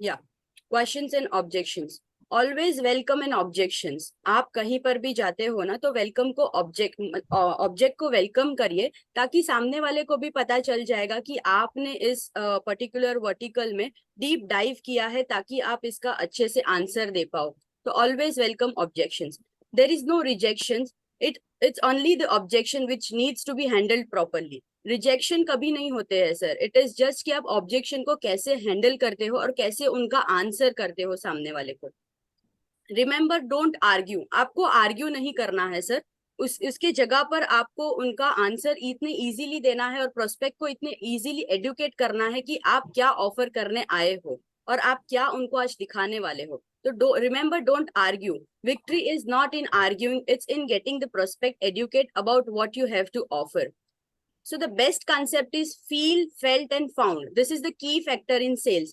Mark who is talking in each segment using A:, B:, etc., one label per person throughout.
A: या questions and objections, always welcome and objections. आप कहीं पर भी जाते हो ना तो वेलकम को ऑब्जेक्ट को वेलकम करिए, ताकि सामने वाले को भी पता चल जाएगा कि आपने इस पर्टिकुलर वर्टिकल में डीप डाइव किया है, ताकि आप इसका अच्छे से आंसर दे पाओ। तो always welcome objections. There is no rejections, it's only the objection which needs to be handled properly. Rejection कभी नहीं होते हैं सर, इट इज जस्ट कि आप ऑब्जेक्शन को कैसे हैंडल करते हो और कैसे उनका आंसर करते हो सामने वाले को। रिमेंबर, डोंट आर्ग्यू, आपको आर्ग्यू नहीं करना है सर। उसके जगह पर आपको उनका आंसर इतने इजीली देना है और प्रोस्पेक्ट को इतने इजीली एडुकेट करना है कि आप क्या ऑफर करने आए हो और आप क्या उनको आज दिखाने वाले हो। तो remember, don't argue. Victory is not in arguing, it's in getting the prospect educate about what you have to offer. So the best concept is feel, felt and found. This is the key factor in sales.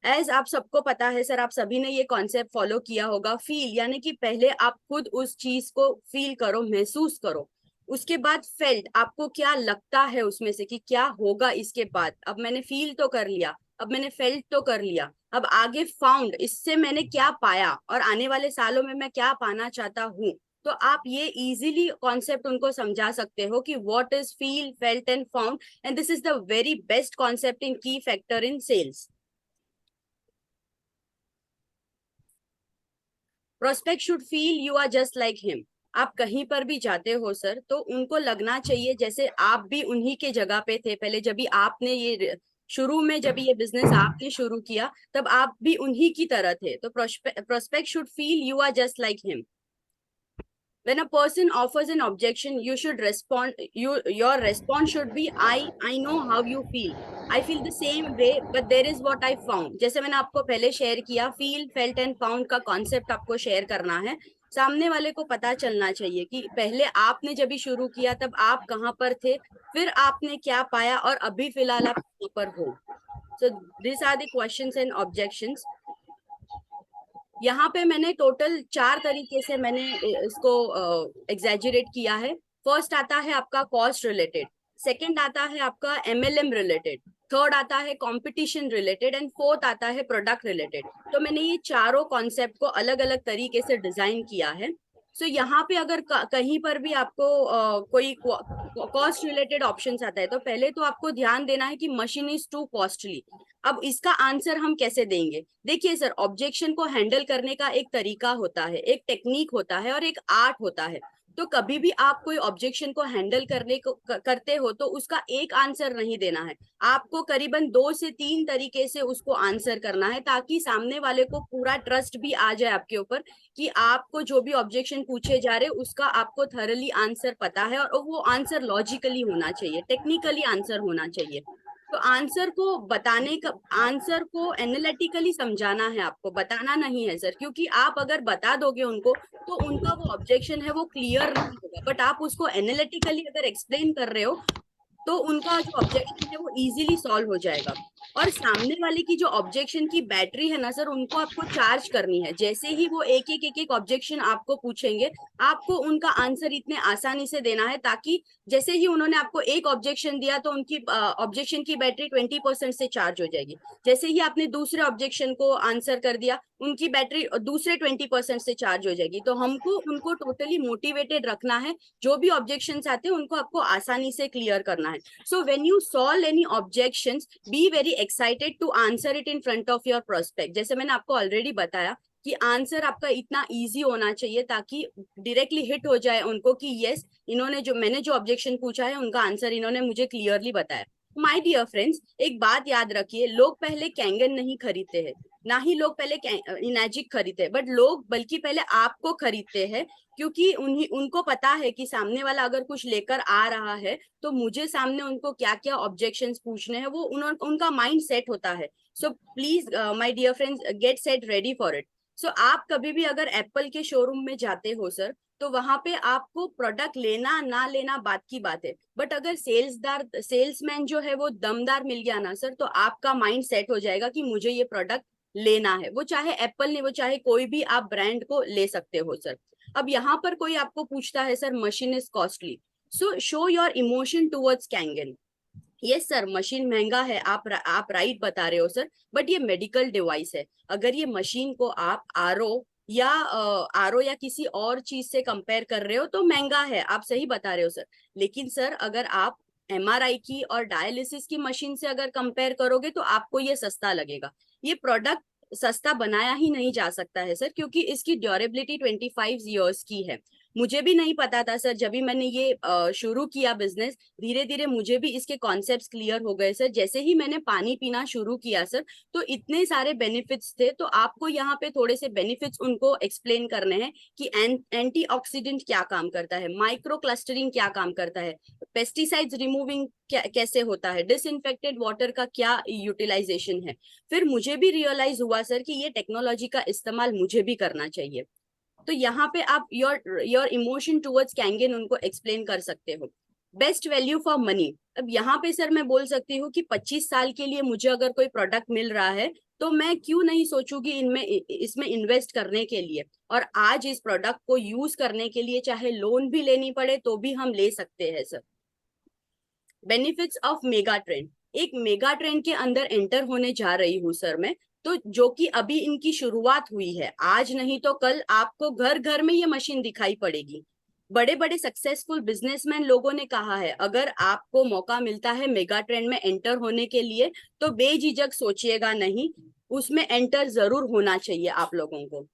A: As आप सबको पता है sir, आप सभी ने ये concept follow किया होगा। फील यानी कि पहले आप खुद उस चीज को फील करो, महसूस करो। उसके बाद फेल्ट, आपको क्या लगता है उसमें से कि क्या होगा इसके बाद। अब मैंने फील तो कर लिया, अब मैंने फेल्ट तो कर लिया, अब आगे फाउंड, इससे मैंने क्या पाया और आने वाले सालों में मैं क्या पाना चाहता हूँ। तो आप ये इजीली कॉन्सेप्ट उनको समझा सकते हो कि what is feel, felt and found, and this is the very best concept in key factor in sales. Prospect should feel you are just like him. आप कहीं पर भी जाते हो सर तो उनको लगना चाहिए जैसे आप भी उन्हीं के जगह पे थे पहले, जब भी आपने ये शुरू में, जब ये बिजनेस आपने शुरू किया तब आप भी उन्हीं की तरह थे. तो prospect should feel you are just like him. When a person offers an objection, you should respond, your response should be, I know how you feel, I feel the same way, but there is what I found. जैसे मैंने आपको पहले share किया, feel, felt and found का concept आपको share करना है। सामने वाले को पता चलना चाहिए कि पहले आपने जब भी शुरू किया तब आप कहाँ पर थे, फिर आपने क्या पाया और अभी फिलहाल आप कहाँ पर हो. So these are the questions and objections. यहाँ पे मैंने टोटल 4 तरीके से मैंने इसको एग्जैजुरेट किया है. फर्स्ट आता है आपका कॉस्ट रिलेटेड, सेकंड आता है आपका एमएलएम रिलेटेड, थर्ड आता है कंपटीशन रिलेटेड एंड फोर्थ आता है प्रोडक्ट रिलेटेड. तो मैंने ये चारों कॉन्सेप्ट को अलग अलग तरीके से डिजाइन किया है. सो यहाँ पे अगर कहीं पर भी आपको कोई कॉस्ट रिलेटेड ऑप्शंस आता है तो पहले तो आपको ध्यान देना है कि मशीन इज टू कॉस्टली. अब इसका आंसर हम कैसे देंगे? देखिए सर, ऑब्जेक्शन को हैंडल करने का एक तरीका होता है, एक टेक्निक होता है और एक आर्ट होता है. तो कभी भी आप कोई ऑब्जेक्शन को हैंडल करते हो तो उसका एक आंसर नहीं देना है, आपको करीबन 2 से 3 तरीके से उसको आंसर करना है, ताकि सामने वाले को पूरा ट्रस्ट भी आ जाए आपके ऊपर कि आपको जो भी ऑब्जेक्शन पूछे जा रहे उसका आपको थरली आंसर पता है और वो आंसर लॉजिकली होना चाहिए, टेक्निकली आंसर होना चाहिए. तो आंसर को बताने का, आंसर को एनालिटिकली समझाना है, आपको बताना नहीं है सर, क्योंकि आप अगर बता दोगे उनको तो उनका वो ऑब्जेक्शन है वो क्लियर नहीं होगा. बट आप उसको एनालिटिकली अगर एक्सप्लेन कर रहे हो तो उनका जो ऑब्जेक्शन है वो इजीली सॉल्व हो जाएगा. और सामने वाले की जो ऑब्जेक्शन की बैटरी है ना सर, उनको आपको चार्ज करनी है. जैसे ही वो एक एक ऑब्जेक्शन आपको पूछेंगे, आपको उनका आंसर इतने आसानी से देना है, ताकि जैसे ही उन्होंने आपको एक ऑब्जेक्शन दिया तो उनकी ऑब्जेक्शन की बैटरी 20% से चार्ज हो जाएगी. जैसे ही आपने दूसरे ऑब्जेक्शन को आंसर कर दिया, उनकी बैटरी दूसरे 20% से चार्ज हो जाएगी. तो हमको उनको टोटली मोटिवेटेड रखना है. जो भी ऑब्जेक्शंस आते हैं उनको आपको आसानी से क्लियर करना है. So when you solve any objections, be very excited to answer it in front of your prospect. जैसे मैंने आपको ऑलरेडी बताया कि आंसर आपका इतना इजी होना चाहिए ताकि डायरेक्टली हिट हो जाए उनको कि यस, इन्होंने जो, मैंने जो ऑब्जेक्शन पूछा है उनका आंसर इन्होंने मुझे क्लियरली बताया. माय डियर फ्रेंड्स, एक बात याद रखिए, लोग पहले कैंगन नहीं खरीदते हैं, ना ही लोग पहले इनैजिक खरीदते हैं, बट लोग बल्कि पहले आपको खरीदते हैं, क्योंकि उनको पता है कि सामने वाला अगर कुछ लेकर आ रहा है तो मुझे सामने उनको क्या क्या ऑब्जेक्शंस पूछने हैं, वो उनका माइंड सेट होता है. So please my dear friends, get set ready for it. So आप कभी भी अगर एप्पल के शोरूम में जाते हो सर, तो वहां पे आपको प्रोडक्ट लेना ना लेना बात की बात है, बट अगर सेल्समैन जो है वो दमदार मिल गया ना सर, तो आपका माइंड सेट हो जाएगा कि मुझे ये प्रोडक्ट लेना है. वो चाहे एप्पल नहीं, वो चाहे कोई भी आप ब्रांड को ले सकते हो सर. अब यहाँ पर कोई आपको पूछता है sir machine is costly, so show your emotion towards Kangen. Yes sir, machine महंगा है, आप राइट बता रहे हो सर, बट ये मेडिकल डिवाइस है। अगर ये मशीन को आप आरओ या किसी और चीज से कंपेयर कर रहे हो तो महंगा है, आप सही बता रहे हो सर। लेकिन सर अगर आप एमआरआई की और डायलिसिस की मशीन से अगर कंपेयर करोगे तो आपको ये सस्ता लगेगा। ये प्रोडक्ट सस्ता बनाया ही नहीं जा सकता है सर, क्योंकि इसकी ड्यूरेबिलिटी 25 ईयर्स की है। मुझे भी नहीं पता था सर, जब भी मैंने ये शुरू किया बिजनेस, धीरे धीरे मुझे भी इसके कॉन्सेप्ट्स क्लियर हो गए सर। जैसे ही मैंने पानी पीना शुरू किया सर, तो इतने सारे बेनिफिट्स थे, तो आपको यहाँ पे थोड़े से बेनिफिट्स उनको एक्सप्लेन करने हैं कि एंटीऑक्सीडेंट क्या काम करता है, माइक्रो क्लस्टरिंग क्या काम करता है, पेस्टिसाइड्स रिमूविंग कैसे होता है, डिसइंफेक्टेड वाटर का क्या यूटिलाइजेशन है। फिर मुझे भी रियलाइज हुआ सर कि ये टेक्नोलॉजी का इस्तेमाल मुझे भी करना चाहिए। तो यहाँ पे आप your your emotion towards Kangen उनको एक्सप्लेन कर सकते हो। बेस्ट वैल्यू फॉर मनी, अब यहाँ पे सर मैं बोल सकती हूँ कि 25 साल के लिए मुझे अगर कोई प्रोडक्ट मिल रहा है तो मैं क्यों नहीं सोचूंगी इसमें इन्वेस्ट करने के लिए, और आज इस प्रोडक्ट को यूज करने के लिए चाहे लोन भी लेनी पड़े तो भी हम ले सकते हैं sir. Benefits of mega trend, एक मेगा ट्रेंड के अंदर एंटर होने जा रही हूँ सर मैं, तो जो कि अभी इनकी शुरुआत हुई है, आज नहीं तो कल आपको घर घर में ये मशीन दिखाई पड़ेगी। बड़े बड़े सक्सेसफुल बिजनेसमैन लोगों ने कहा है अगर आपको मौका मिलता है मेगा ट्रेंड में एंटर होने के लिए तो बेझिझक सोचिएगा नहीं, उसमें एंटर जरूर होना चाहिए आप लोगों को।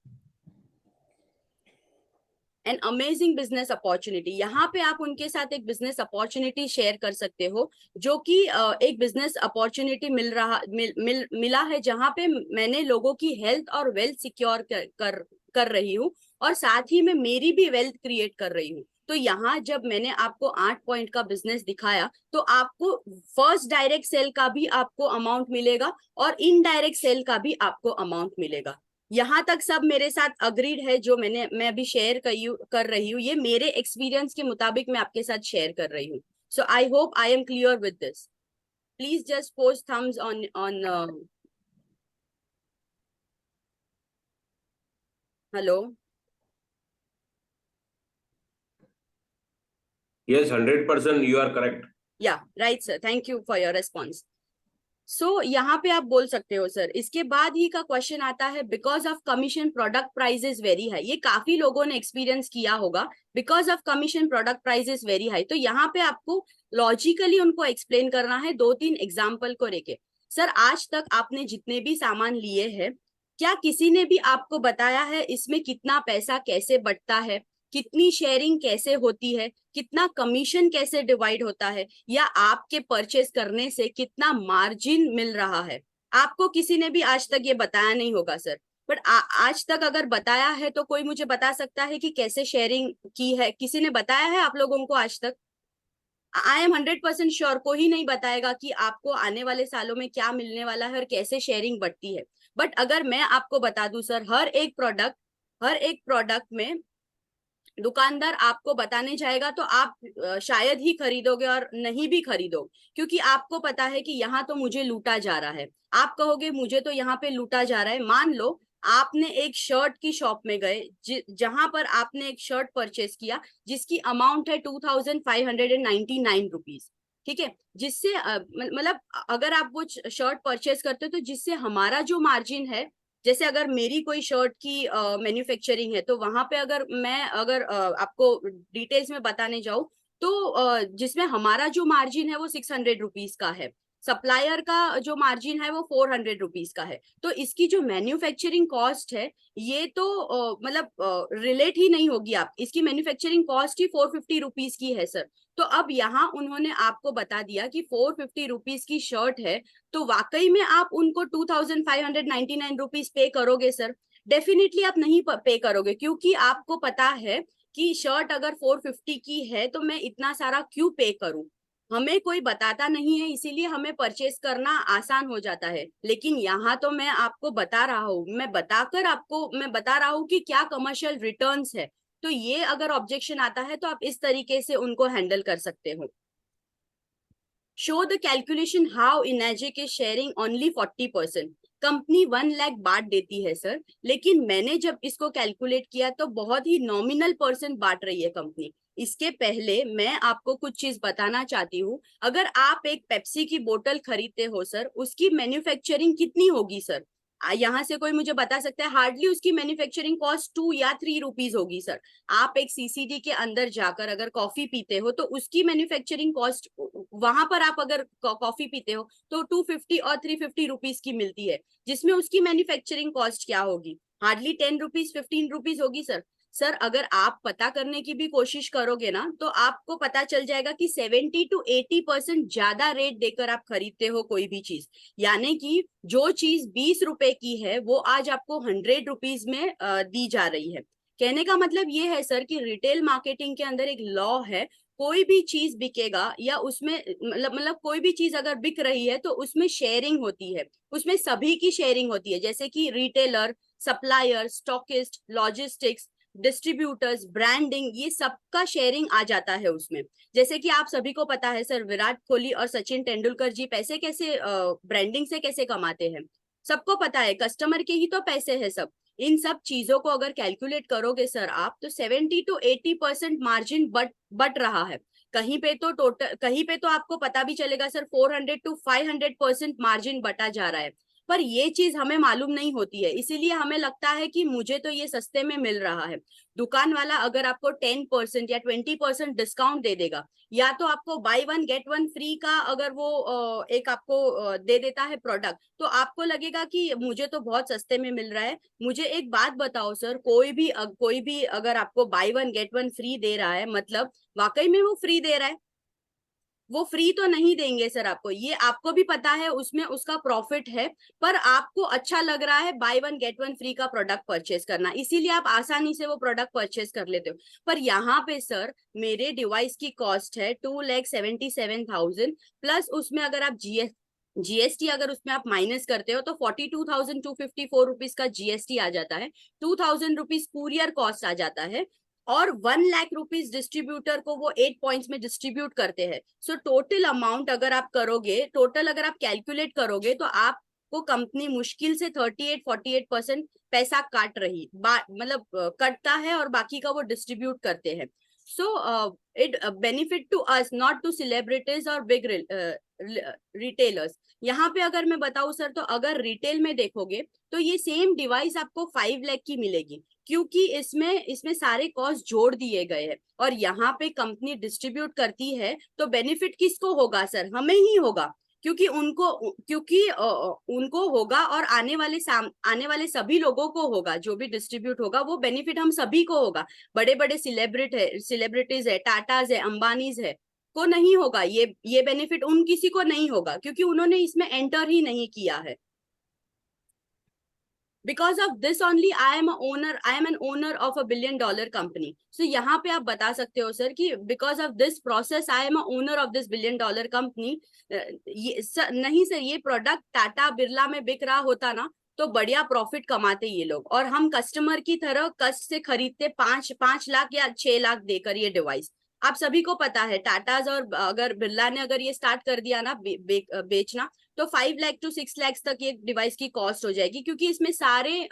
A: एन अमेजिंग बिजनेस अपॉर्चुनिटी, यहाँ पे आप उनके साथ एक बिजनेस अपॉर्चुनिटी शेयर कर सकते हो, जो कि एक बिजनेस अपॉर्चुनिटी मिला है जहाँ पे मैंने लोगों की हेल्थ और वेल्थ सिक्योर कर रही हूँ, और साथ ही में मेरी भी वेल्थ क्रिएट कर रही हूँ। तो यहाँ जब मैंने आपको 8 पॉइंट का बिजनेस दिखाया तो आपको फर्स्ट डायरेक्ट सेल का भी आपको अमाउंट मिलेगा और इनडायरेक्ट सेल का भी आपको अमाउंट मिलेगा। यहाँ तक सब मेरे साथ अग्रीड है, जो मैं अभी शेयर कर रही हूँ, ये मेरे एक्सपीरियंस के मुताबिक मैं आपके साथ शेयर कर रही हूँ। So I hope I am clear with this. Please just post thumbs on hello.
B: Yes, 100% you are correct.
A: या right sir, thank you for your response. So यहाँ पे आप बोल सकते हो सर। इसके बाद ही का क्वेश्चन आता है, because of commission product price is very high, ये काफी लोगों ने एक्सपीरियंस किया होगा, because of commission product price is very high. तो यहाँ पे आपको लॉजिकली उनको एक्सप्लेन करना है 2-3 एग्जाम्पल को लेके। सर आज तक आपने जितने भी सामान लिए हैं, क्या किसी ने भी आपको बताया है इसमें कितना पैसा कैसे बटता है, कितनी शेयरिंग कैसे होती है, कितना कमीशन कैसे डिवाइड होता है, या आपके परचेस करने से कितना मार्जिन मिल रहा है? आपको किसी ने भी आज तक ये बताया नहीं होगा सर। बट आज तक अगर बताया है तो कोई मुझे बता सकता है कि कैसे शेयरिंग की है? किसी ने बताया है आप लोगों को आज तक? आई एम 100% श्योर कोई नहीं बताएगा कि आपको आने वाले सालों में क्या मिलने वाला है और कैसे शेयरिंग बढ़ती है। बट अगर मैं आपको बता दूं सर, हर एक प्रोडक्ट में दुकानदार आपको बताने जाएगा तो आप शायद ही खरीदोगे और नहीं भी खरीदोगे, क्योंकि आपको पता है कि यहाँ तो मुझे लूटा जा रहा है। आप कहोगे मुझे तो यहाँ पे लूटा जा रहा है। मान लो आपने एक शर्ट की शॉप में गए, जहां पर आपने एक शर्ट परचेस किया जिसकी अमाउंट है 2599 रुपीज, ठीक है, जिससे मतलब अगर आप वो शर्ट परचेस करते हो तो जिससे हमारा जो मार्जिन है, जैसे अगर मेरी कोई शर्ट की मैन्युफैक्चरिंग है तो वहां पे अगर आपको डिटेल्स में बताने जाऊं तो जिसमें हमारा जो मार्जिन है वो 600 रुपीज का है, सप्लायर का जो मार्जिन है वो 400 रुपीज का है। तो इसकी जो मैन्युफैक्चरिंग कॉस्ट है ये तो मतलब रिलेट ही नहीं होगी। आप इसकी मैन्युफैक्चरिंग कॉस्ट ही 450 रुपीज की है सर। तो अब यहाँ उन्होंने आपको बता दिया कि 450 रुपीज की शर्ट है, तो वाकई में आप उनको 2599 रुपीज पे करोगे सर? डेफिनेटली आप नहीं पे करोगे, क्योंकि आपको पता है कि शर्ट अगर 450 की है तो मैं इतना सारा क्यों पे करूं। हमें कोई बताता नहीं है, इसीलिए हमें परचेस करना आसान हो जाता है। लेकिन यहाँ तो मैं आपको बता रहा हूँ, मैं बता रहा हूँ कि क्या कमर्शियल रिटर्न्स है। तो ये अगर ऑब्जेक्शन आता है तो आप इस तरीके से उनको हैंडल कर सकते हो। Show the calculation how Enagic is sharing only 40%। Company 1 lakh बांट देती है सर, लेकिन मैंने जब इसको कैलकुलेट किया तो बहुत ही नॉमिनल परसेंट बांट रही है कंपनी। इसके पहले मैं आपको कुछ चीज बताना चाहती हूँ। अगर आप एक पेप्सी की बोतल खरीदते हो सर, उसकी मैन्युफैक्चरिंग कितनी होगी सर? यहाँ से कोई मुझे बता सकता है? हार्डली उसकी मैन्युफैक्चरिंग कॉस्ट 2 या 3 रुपीज होगी सर। आप एक सीसीडी के अंदर जाकर अगर कॉफी पीते हो तो उसकी मैन्युफैक्चरिंग कॉस्ट, वहां पर आप अगर कॉफी पीते हो तो 250 और 350 रुपीज की मिलती है, जिसमें उसकी मैन्युफैक्चरिंग कॉस्ट क्या होगी? हार्डली 10 रुपीज 15 रुपीज होगी सर। सर अगर आप पता करने की भी कोशिश करोगे ना तो आपको पता चल जाएगा कि 70 to 80% ज्यादा रेट देकर आप खरीदते हो कोई भी चीज। यानी कि जो चीज 20 रुपए की है वो आज आपको 100 रुपीज में दी जा रही है। कहने का मतलब ये है सर कि रिटेल मार्केटिंग के अंदर एक लॉ है, कोई भी चीज बिकेगा या उसमें मतलब कोई भी चीज अगर बिक रही है तो उसमें शेयरिंग होती है, उसमें सभी की शेयरिंग होती है। जैसे कि retailer, supplier, stockist, logistics, distributors, branding, ये सबका शेयरिंग आ जाता है उसमें। जैसे कि आप सभी को पता है सर, विराट कोहली और सचिन तेंदुलकर जी पैसे कैसे ब्रांडिंग से कैसे कमाते हैं? सबको पता है, कस्टमर के ही तो पैसे है सब। इन सब चीजों को अगर कैलकुलेट करोगे सर आप, तो 70 to 80% मार्जिन बट रहा है। कहीं पे तो आपको पता भी चलेगा सर 400 to 500% मार्जिन बटा जा रहा है। पर ये चीज हमें मालूम नहीं होती है, इसीलिए हमें लगता है कि मुझे तो ये सस्ते में मिल रहा है। दुकान वाला अगर आपको 10% या 20% डिस्काउंट दे देगा, या तो आपको buy one get one free का अगर वो एक आपको दे देता है प्रोडक्ट, तो आपको लगेगा कि मुझे तो बहुत सस्ते में मिल रहा है। मुझे एक बात बताओ सर, कोई भी अगर आपको buy one get one free दे रहा है, मतलब वाकई में वो फ्री दे रहा है? वो फ्री तो नहीं देंगे सर आपको, ये आपको भी पता है, उसमें उसका प्रॉफिट है। पर आपको अच्छा लग रहा है bye one get one free का प्रोडक्ट परचेस करना, इसीलिए आप आसानी से वो प्रोडक्ट परचेस कर लेते हो। पर यहाँ पे सर मेरे डिवाइस की कॉस्ट है 2,77,000, प्लस उसमें अगर आप जीएसटी अगर उसमें आप माइनस करते हो तो 42,254 रुपीज का जीएसटी आ जाता है। 2,000 रुपीज कुरियर कॉस्ट आ जाता है, और 1 लाख रुपीज डिस्ट्रीब्यूटर को वो 8 पॉइंट्स में डिस्ट्रीब्यूट करते हैं। सो टोटल अमाउंट अगर आप करोगे, टोटल अगर आप कैलकुलेट करोगे, तो आपको कंपनी मुश्किल से 38-48% पैसा काट रही, मतलब कटता है, और बाकी का वो डिस्ट्रीब्यूट करते हैं। So it benefit to us, not to celebrities और बिग रिटेलर्स। यहाँ पे अगर मैं बताऊं सर, तो अगर रिटेल में देखोगे तो ये सेम डिवाइस आपको 5 लाख की मिलेगी, क्योंकि इसमें इसमें सारे कॉस्ट जोड़ दिए गए हैं। और यहाँ पे कंपनी डिस्ट्रीब्यूट करती है तो बेनिफिट किसको होगा सर? हमें ही होगा, क्योंकि उनको होगा, और आने वाले सभी लोगों को होगा, जो भी डिस्ट्रीब्यूट होगा वो बेनिफिट हम सभी को होगा। बड़े बड़े सेलिब्रिटीज है, टाटाज है, अंबानीज है, को नहीं होगा ये बेनिफिट, उन किसी को नहीं होगा, क्योंकि उन्होंने इसमें एंटर ही नहीं किया है। Because of this only I am an owner of $1 billion company. So यहाँ पे आप बता सकते हो सर कि because of this process I am owner of this $1 billion company. नहीं सर, ये प्रोडक्ट टाटा बिरला में बिक रहा होता ना तो बढ़िया प्रॉफिट कमाते ये लोग, और हम कस्टमर की तरह कष्ट से खरीदते 5 लाख या 6 लाख देकर ये डिवाइस। आप सभी को पता है, टाटाज और अगर बिरला ने अगर ये स्टार्ट कर दिया ना बेचना, तो 5 लाख to 6 लाख तक ये डिवाइस की कॉस्ट हो जाएगी, क्योंकि इसमें सारे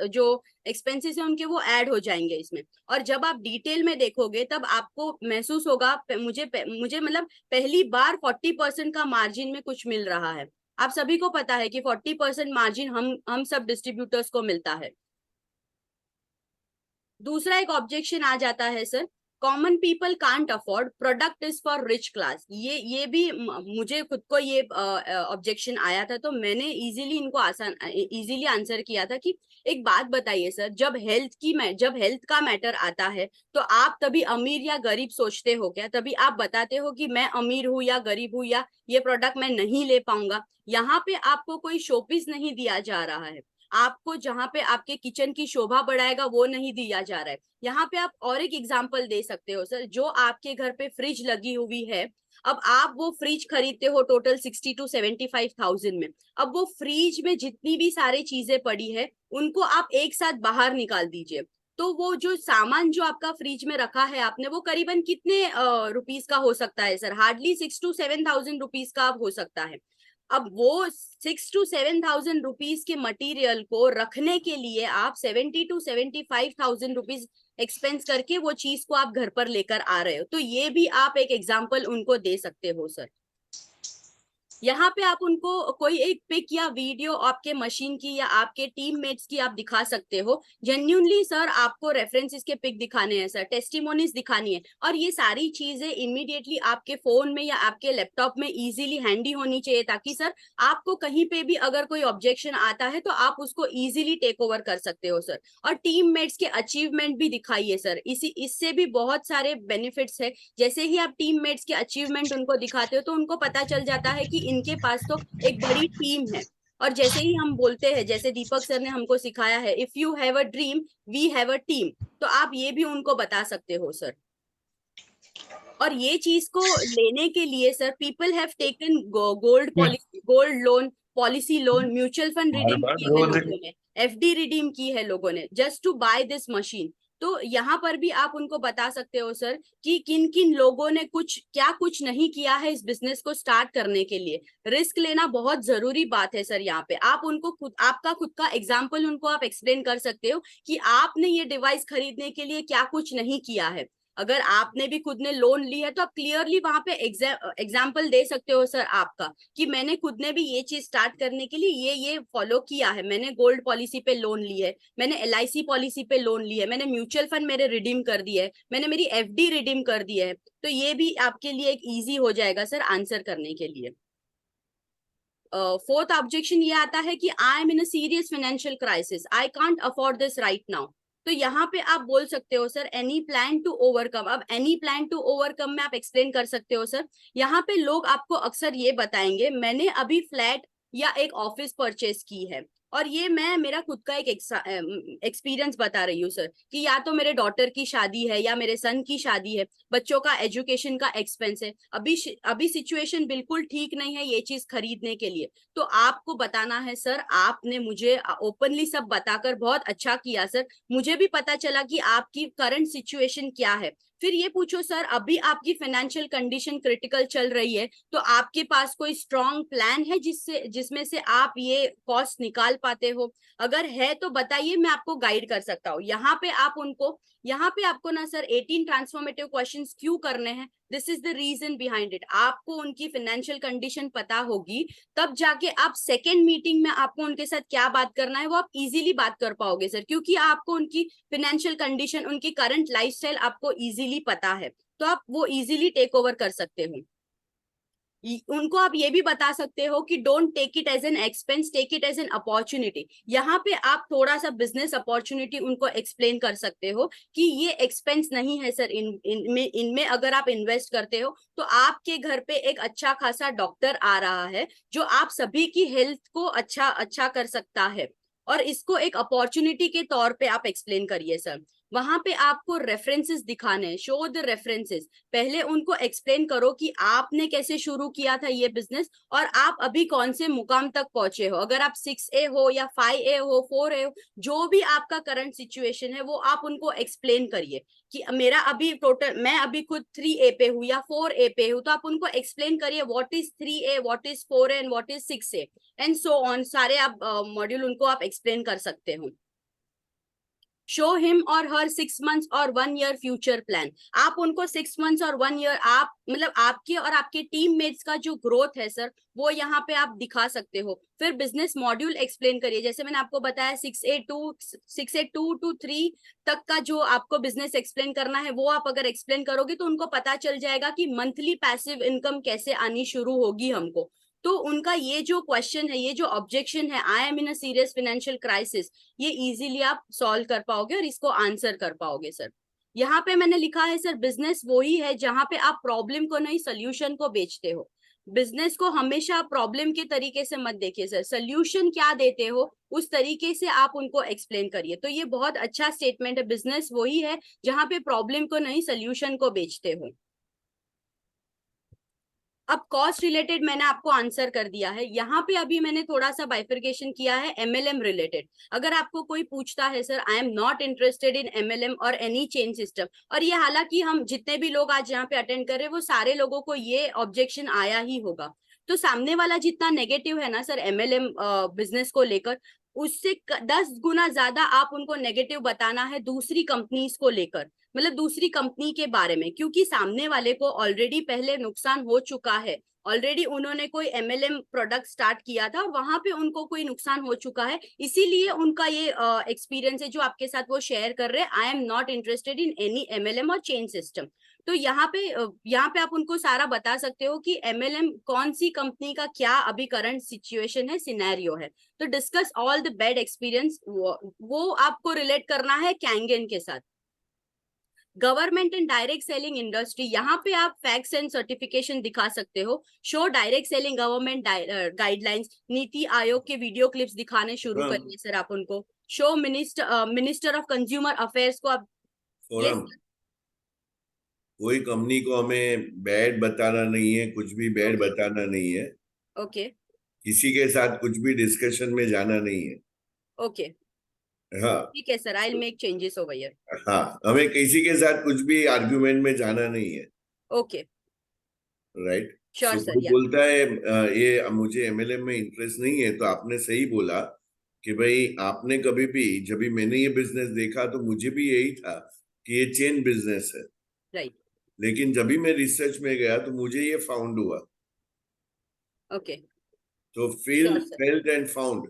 A: जो एक्सपेंसेस है उनके वो ऐड हो जाएंगे इसमें। और जब आप डिटेल में देखोगे तब आपको महसूस होगा, मुझे मतलब पहली बार 40% का मार्जिन में कुछ मिल रहा है। आप सभी को पता है कि 40% मार्जिन हम सब डिस्ट्रीब्यूटर्स को मिलता है। दूसरा एक ऑब्जेक्शन आ जाता है sir, common people can't afford, product is for rich class. ये भी मुझे खुद को ये ऑब्जेक्शन आया था, तो मैंने इजीली आंसर किया था कि एक बात बताइए सर, जब हेल्थ का मैटर आता है तो आप तभी अमीर या गरीब सोचते हो क्या? तभी आप बताते हो कि मैं अमीर हूं या गरीब हूं, या ये प्रोडक्ट मैं नहीं ले पाऊंगा? यहाँ पे आपको कोई शोपीस नहीं दिया जा रहा है, आपको जहां पे आपके किचन की शोभा बढ़ाएगा वो नहीं दिया जा रहा है। यहाँ पे आप और एक एग्जांपल दे सकते हो सर, जो आपके घर पे फ्रिज लगी हुई है, अब आप वो फ्रिज खरीदते हो टोटल 60 to 75,000 में। अब वो फ्रिज में जितनी भी सारी चीजें पड़ी है उनको आप एक साथ बाहर निकाल दीजिए, तो वो जो सामान जो आपका फ्रिज में रखा है आपने, वो करीबन कितने रुपीस का हो सकता है सर? हार्डली 6 to 7,000 रुपीस का हो सकता है। अब वो 6 to 7,000 रुपीज के मटेरियल को रखने के लिए आप 70 to 75,000 रुपीज एक्सपेंस करके वो चीज को आप घर पर लेकर आ रहे हो। तो ये भी आप एक एग्जाम्पल उनको दे सकते हो सर। यहाँ पे आप उनको कोई एक पिक या वीडियो आपके मशीन की या आपके टीममेट्स की आप दिखा सकते हो। जेन्युइनली सर आपको रेफरेंसेस के पिक दिखाने हैं सर, टेस्टिमोनीज दिखानी है, और ये सारी चीजें इमीडिएटली आपके फोन में या आपके लैपटॉप में इजीली हैंडी होनी चाहिए, ताकि सर आपको कहीं पे भी अगर कोई ऑब्जेक्शन आता है तो आप उसको इजीली टेक ओवर कर सकते हो सर। और टीममेट्स के अचीवमेंट भी दिखाइए सर, इससे भी बहुत सारे बेनिफिट्स है। जैसे ही आप टीममेट्स के अचीवमेंट उनको दिखाते हो तो उनको पता चल जाता है कि इनके पास तो एक बड़ी टीम है। और जैसे ही हम बोलते हैं, जैसे दीपक सर ने हमको सिखाया है, if you have a dream we have a team, तो आप ये भी उनको बता सकते हो सर। और ये चीज को लेने के लिए sir people have taken gold policy, gold loan, policy loan, mutual fund
C: हमारे
A: रिडीम
C: पास
A: किए हैं
C: रोज
A: लोगों ने, एफडी रिडीम की है लोगों ने, just to buy this machine. तो यहाँ पर भी आप उनको बता सकते हो सर कि किन किन लोगों ने कुछ नहीं किया है इस बिजनेस को स्टार्ट करने के लिए। रिस्क लेना बहुत जरूरी बात है सर। यहाँ पे आप उनको आपका खुद का एग्जाम्पल उनको आप एक्सप्लेन कर सकते हो कि आपने ये डिवाइस खरीदने के लिए क्या कुछ नहीं किया है। अगर आपने भी खुद ने लोन ली है तो आप क्लियरली वहां पे एग्जाम्पल दे सकते हो सर आपका, कि मैंने खुद ने भी ये चीज स्टार्ट करने के लिए ये फॉलो किया है। मैंने गोल्ड पॉलिसी पे लोन ली है, मैंने LIC पॉलिसी पे लोन ली है, मैंने म्यूचुअल फंड मेरे रिडीम कर दिए है, मैंने मेरी FD रिडीम कर दी है। तो ये भी आपके लिए एक इजी हो जाएगा सर आंसर करने के लिए। फोर्थ ऑब्जेक्शन ये आता है कि I am in a serious financial crisis, I can't afford this right now. तो यहाँ पे आप बोल सकते हो sir any plan to overcome. अब एनी प्लान टू ओवरकम में आप एक्सप्लेन कर सकते हो सर। यहाँ पे लोग आपको अक्सर ये बताएंगे, मैंने अभी फ्लैट या एक ऑफिस परचेस की है, और ये मैं मेरा खुद का एक एक्सपीरियंस बता रही हूँ सर, कि या तो मेरे डॉटर की शादी है या मेरे सन की शादी है, बच्चों का एजुकेशन का एक्सपेंस है, अभी सिचुएशन बिल्कुल ठीक नहीं है ये चीज खरीदने के लिए। तो आपको बताना है सर, आपने मुझे ओपनली सब बताकर बहुत अच्छा किया सर, मुझे भी पता चला कि आपकी करंट सिचुएशन क्या है। फिर ये पूछो सर अभी आपकी फाइनेंशियल कंडीशन क्रिटिकल चल रही है, तो आपके पास कोई स्ट्रॉन्ग प्लान है जिसमें से आप ये कॉस्ट निकाल पाते हो? अगर है तो बताइए, मैं आपको गाइड कर सकता हूँ। यहाँ पे आपको ना सर 18 ट्रांसफॉर्मेटिव क्वेश्चंस क्यों करने हैं, this is the reason behind it. आपको उनकी फाइनेंशियल कंडीशन पता होगी, तब जाके आप सेकेंड मीटिंग में आपको उनके साथ क्या बात करना है वो आप इजीली बात कर पाओगे सर, क्योंकि आपको उनकी फाइनेंशियल कंडीशन, उनकी करंट लाइफस्टाइल आपको इजीली पता है, तो आप वो इजीली टेक ओवर कर सकते हो। उनको आप ये भी बता सकते हो कि don't take it as an expense, take it as an opportunity. यहाँ पे आप थोड़ा सा बिजनेस अपॉर्चुनिटी उनको एक्सप्लेन कर सकते हो कि ये एक्सपेंस नहीं है सर, इनमें अगर आप इन्वेस्ट करते हो तो आपके घर पे एक अच्छा खासा डॉक्टर आ रहा है जो आप सभी की हेल्थ को अच्छा कर सकता है, और इसको एक अपॉर्चुनिटी के तौर पे आप एक्सप्लेन करिए सर। वहां पे आपको रेफरेंसेस दिखाने हैं, शो द रेफरेंसेस। पहले उनको एक्सप्लेन करो कि आपने कैसे शुरू किया था ये बिजनेस, और आप अभी कौन से मुकाम तक पहुंचे हो। अगर आप 6A हो या 5A हो, 4A हो, जो भी आपका करंट सिचुएशन है वो आप उनको एक्सप्लेन करिए कि मेरा अभी टोटल, मैं अभी खुद 3A पे हूँ या 4A पे हूँ। तो आप उनको एक्सप्लेन करिए what is 3A, what is 4A and what is 6A and so on. सारे आप मॉड्यूल उनको आप एक्सप्लेन कर सकते हो। शो हिम और हर 6 months और 1 year फ्यूचर प्लान। आप उनको 6 months और 1 year, आप मतलब आपके और आपके टीममेट्स का जो ग्रोथ है सर वो यहाँ पे आप दिखा सकते हो। फिर बिजनेस मॉड्यूल एक्सप्लेन करिए, जैसे मैंने आपको बताया 6A2 to 3 तक का जो आपको बिजनेस एक्सप्लेन करना है वो आप अगर एक्सप्लेन करोगे तो उनको पता चल जाएगा कि मंथली पैसिव इनकम कैसे आनी शुरू होगी हमको। तो उनका ये जो क्वेश्चन है, ये जो ऑब्जेक्शन है, आई am in a serious financial crisis, ये इजीली आप सॉल्व कर पाओगे और इसको आंसर कर पाओगे सर। यहाँ पे मैंने लिखा है सर, बिजनेस वही है जहां पे आप प्रॉब्लम को नहीं सोल्यूशन को बेचते हो। बिजनेस को हमेशा प्रॉब्लम के तरीके से मत देखिए सर, सोल्यूशन क्या देते हो उस तरीके से आप उनको एक्सप्लेन करिए। तो ये बहुत अच्छा स्टेटमेंट है, बिजनेस वही है जहां पे प्रॉब्लम को नहीं सोल्यूशन को बेचते हो। अब कॉस्ट रिलेटेड मैंने आपको आंसर कर दिया है। यहाँ पे अभी मैंने थोड़ा सा बाइफर्केशन किया है MLM रिलेटेड। अगर आपको कोई पूछता है sir I am not interested in MLM और एनी चेन सिस्टम, और ये हालांकि हम जितने भी लोग आज यहाँ पे अटेंड कर रहे हैं वो सारे लोगों को ये ऑब्जेक्शन आया ही होगा, तो सामने वाला जितना नेगेटिव है ना सर एमएलएम बिजनेस को लेकर, उससे 10 गुना ज्यादा आप उनको नेगेटिव बताना है दूसरी कंपनीज को लेकर, मतलब दूसरी कंपनी के बारे में, क्योंकि सामने वाले को ऑलरेडी पहले नुकसान हो चुका है। ऑलरेडी उन्होंने कोई एमएलएम प्रोडक्ट स्टार्ट किया था और वहां पे उनको कोई नुकसान हो चुका है, इसीलिए उनका ये एक्सपीरियंस है जो आपके साथ वो शेयर कर रहे हैं। I am not interested in any MLM और चेन सिस्टम। तो यहाँ पे आप उनको सारा बता सकते हो कि एमएलएम कौन सी कंपनी का क्या अभी करंट सिचुएशन है, सिनेरियो है। तो discuss all the bad experience, वो आपको रिलेट करना है कैंगन के साथ। Government and direct selling industry, यहाँ पे आप फैक्ट्स एंड सर्टिफिकेशन दिखा सकते हो। Show direct selling government guidelines, NITI Aayog के वीडियो क्लिप्स दिखाने शुरू करिए सर आप उनको। Show minister of consumer affairs को आप,
C: फोरम कोई कंपनी को हमें बैड बताना नहीं है, कुछ भी बैड बताना नहीं है।
A: ओके
C: किसी के साथ कुछ भी डिस्कशन में जाना नहीं है।
A: ओके
C: हाँ
A: ठीक है sir, I will make changes over here.
C: हाँ, हमें किसी के साथ कुछ भी आर्ग्यूमेंट में जाना नहीं है।
A: Okay
C: right.
A: Sure
C: so
A: sir.
C: कोई बोलता है ये मुझे एमएलएम में इंटरेस्ट नहीं है, तो आपने सही बोला कि भाई आपने कभी भी, जब भी मैंने ये बिजनेस देखा तो मुझे भी यही था कि ये चेन बिजनेस है।
A: राइट।
C: लेकिन जब भी मैं रिसर्च में गया तो मुझे ये फाउंड हुआ।
A: ओके
C: तो feel
A: Sure, sir.
C: Felt and found,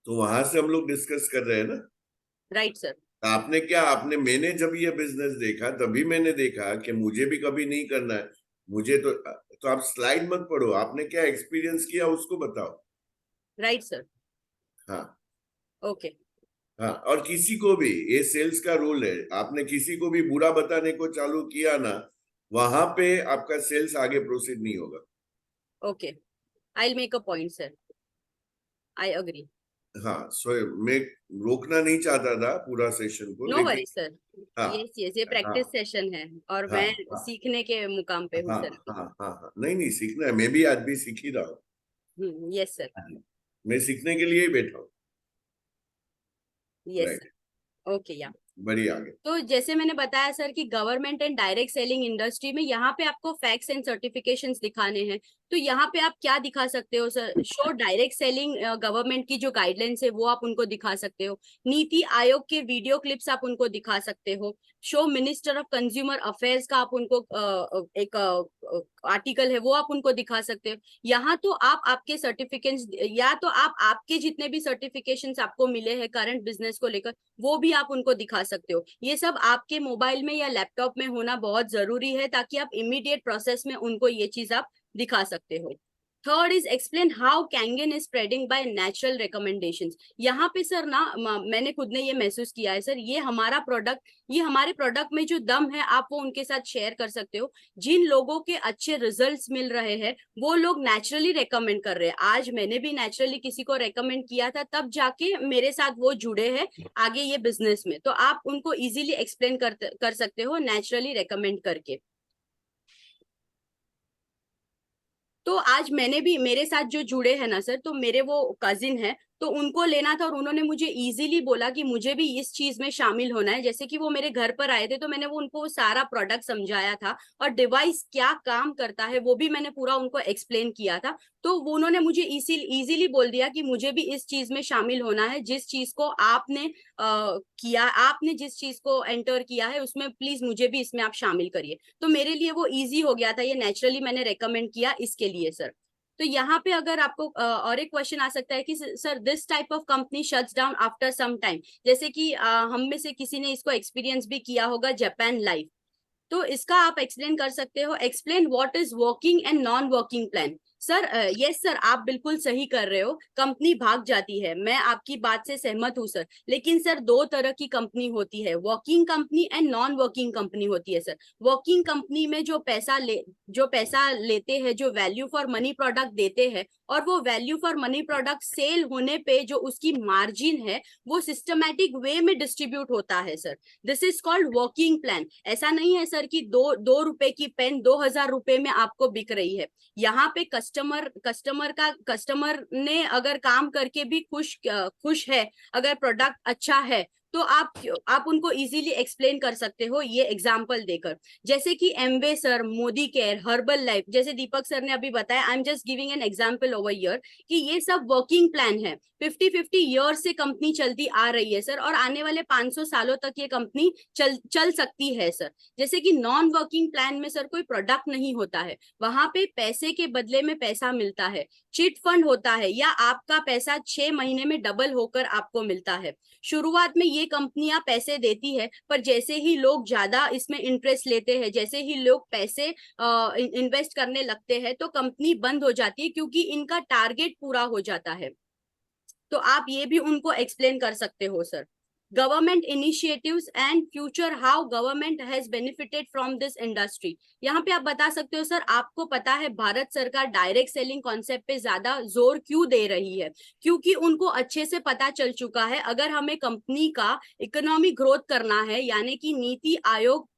C: तो वहां से हम लोग डिस्कस कर रहे हैं ना।
A: Right sir.
C: आपने क्या, मैंने जब ये बिजनेस देखा तभी मैंने देखा कि मुझे भी कभी नहीं करना है। मुझे तो आप स्लाइड मत पढ़ो, आपने क्या एक्सपीरियंस किया उसको बताओ।
A: Right sir.
C: हाँ
A: ओके
C: हाँ, और किसी को भी, ये सेल्स का रूल है, आपने किसी को भी बुरा बताने को चालू किया ना, वहां पे आपका सेल्स आगे प्रोसीड नहीं होगा।
A: Okay I will make a point sir, I agree.
C: हाँ, सो मैं रोकना नहीं चाहता था पूरा सेशन को,
A: नो
C: लेकिन
A: वरी सर।
C: हाँ
A: यस यस, ये
C: हाँ
A: प्रैक्टिस सेशन है और
C: हाँ
A: मैं
C: हाँ
A: सीखने के मुकाम पे हूँ
C: हाँ
A: सर।
C: हाँ हाँ हाँ, नहीं नहीं, सीखना है, मैं भी आज भी सीख ही रहा हूँ।
A: Yes sir.
C: मैं सीखने के लिए ही बैठा हूँ।
A: Yes
C: right,
A: sir. ओके या
C: बढ़िया, आगे।
A: तो जैसे मैंने बताया सर कि government and direct selling industry में यहाँ पे आपको फैक्ट्स एंड सर्टिफिकेशंस दिखाने हैं। तो यहाँ पे आप क्या दिखा सकते हो sir? Show direct selling government की जो गाइडलाइंस है वो आप उनको दिखा सकते हो। नीति आयोग के वीडियो क्लिप्स आप उनको दिखा सकते हो। Show minister of consumer affairs का आप उनको एक आर्टिकल है वो आप उनको दिखा सकते हो। यहाँ तो आप आपके सर्टिफिकेट्स, या तो आप आपके जितने भी सर्टिफिकेशंस आपको मिले हैं करंट बिजनेस को लेकर, वो भी आप उनको दिखा सकते हो। ये सब आपके मोबाइल में या लैपटॉप में होना बहुत जरूरी है ताकि आप इमीडिएट प्रोसेस में उनको ये चीज आप दिखा सकते हो। Third is explain how Kangen is spreading by natural recommendations. यहाँ पे सर ना मैंने खुद ने ये महसूस किया है सर, ये हमारा प्रोडक्ट, ये हमारे प्रोडक्ट में जो दम है आप वो उनके साथ शेयर कर सकते हो। जिन लोगों के अच्छे रिजल्ट्स मिल रहे हैं वो लोग नेचुरली रेकमेंड कर रहे हैं। आज मैंने भी नेचुरली किसी को रेकमेंड किया था, तब जाके मेरे साथ वो जुड़े हैं आगे ये बिजनेस में। तो आप उनको इजीली एक्सप्लेन कर सकते हो नेचुरली रेकमेंड करके। तो आज मैंने भी, मेरे साथ जो जुड़े हैं ना सर, तो मेरे वो कजिन है, तो उनको लेना था और उन्होंने मुझे इजीली बोला कि मुझे भी इस चीज में शामिल होना है। जैसे कि वो मेरे घर पर आए थे तो मैंने वो उनको सारा प्रोडक्ट समझाया था और डिवाइस क्या काम करता है वो भी मैंने पूरा उनको एक्सप्लेन किया था। तो वो उन्होंने मुझे इजीली बोल दिया कि मुझे भी इस चीज में शामिल होना है। जिस चीज को आपने किया, आपने जिस चीज को एंटर किया है उसमें प्लीज मुझे भी इसमें आप शामिल करिए। तो मेरे लिए वो इजी हो गया था, ये नेचुरली मैंने रेकमेंड किया इसके लिए सर। तो यहाँ पे अगर आपको और एक क्वेश्चन आ सकता है कि sir this type of company shuts down after some time, जैसे कि हम में से किसी ने इसको एक्सपीरियंस भी किया होगा, जापान लाइफ। तो इसका आप एक्सप्लेन कर सकते हो। Explain what is working and non working plan. Sir yes sir, आप बिल्कुल सही कर रहे हो, कंपनी भाग जाती है, मैं आपकी बात से सहमत हूँ सर। लेकिन सर दो तरह की कंपनी होती है, working company and non working company होती है सर। वर्किंग कंपनी में जो पैसा लेते हैं, जो वैल्यू फॉर मनी प्रोडक्ट देते हैं, और वो value for money product sale होने पे जो उसकी मार्जिन है वो सिस्टमैटिक वे में डिस्ट्रीब्यूट होता है sir. This is called working plan. ऐसा नहीं है सर कि दो रुपए की पेन 2000 रुपए में आपको बिक रही है। यहाँ पे कस्टमर ने अगर काम करके भी खुश है, अगर प्रोडक्ट अच्छा है, तो आप उनको इजीली एक्सप्लेन कर सकते हो ये एग्जाम्पल देकर। जैसे कि Amway sir, Modi care, herbal life, जैसे दीपक सर ने अभी बताया, I am just giving an example over year कि ये सब वर्किंग प्लान है। 50-50 ईयर से कंपनी चलती आ रही है सर, और आने वाले 500 सालों तक ये कंपनी चल सकती है सर। जैसे कि नॉन वर्किंग प्लान में सर कोई प्रोडक्ट नहीं होता है, वहां पे पैसे के बदले में पैसा मिलता है। चिट फंड होता है, या आपका पैसा 6 महीने में डबल होकर आपको मिलता है। शुरुआत में ये कंपनियां पैसे देती है, पर जैसे ही लोग ज्यादा इसमें इंटरेस्ट लेते हैं, जैसे ही लोग पैसे इन्वेस्ट करने लगते हैं, तो कंपनी बंद हो जाती है, क्योंकि इनका टारगेट पूरा हो जाता है। तो आप ये भी उनको एक्सप्लेन कर सकते हो sir. Government initiatives and future, how government has benefited from this industry. यहाँ पे आप बता सकते हो सर, आपको पता है भारत सरकार डायरेक्ट सेलिंग कॉन्सेप्ट पे ज्यादा जोर क्यों दे रही है? क्योंकि उनको अच्छे से पता चल चुका है, अगर हमें कंपनी का इकोनॉमिक ग्रोथ करना है, यानी कि नीति आयोग,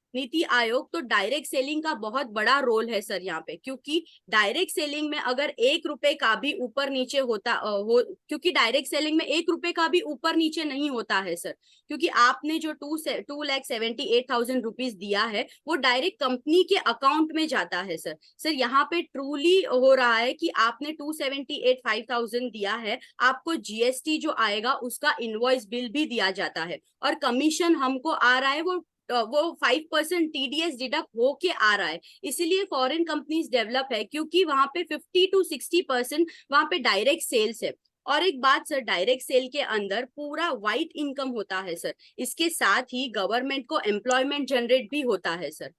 A: तो डायरेक्ट सेलिंग का बहुत बड़ा रोल है सर यहाँ पे। क्योंकि डायरेक्ट सेलिंग में अगर 1 रुपए का भी ऊपर नीचे क्योंकि डायरेक्ट सेलिंग में 1 रुपए का भी ऊपर नीचे नहीं होता है सर। क्योंकि आपने जो 2,78,000 रुपीज दिया है, वो डायरेक्ट कंपनी के अकाउंट में जाता है सर। सर यहाँ पे ट्रूली हो रहा है कि आपने 2,78,500 दिया है, आपको जीएसटी जो आएगा उसका इनवॉइस बिल भी दिया जाता है, और कमीशन हमको आ रहा है, वो 5% टीडीएस डिडक्ट होके आ रहा है। इसीलिए फॉरेन कंपनीज डेवलप है, क्योंकि वहां पे 50-60% वहां पे डायरेक्ट सेल्स है। और एक बात सर, डायरेक्ट सेल के अंदर पूरा वाइट इनकम होता है सर। इसके साथ ही गवर्नमेंट को एम्प्लॉयमेंट जनरेट भी होता है sir.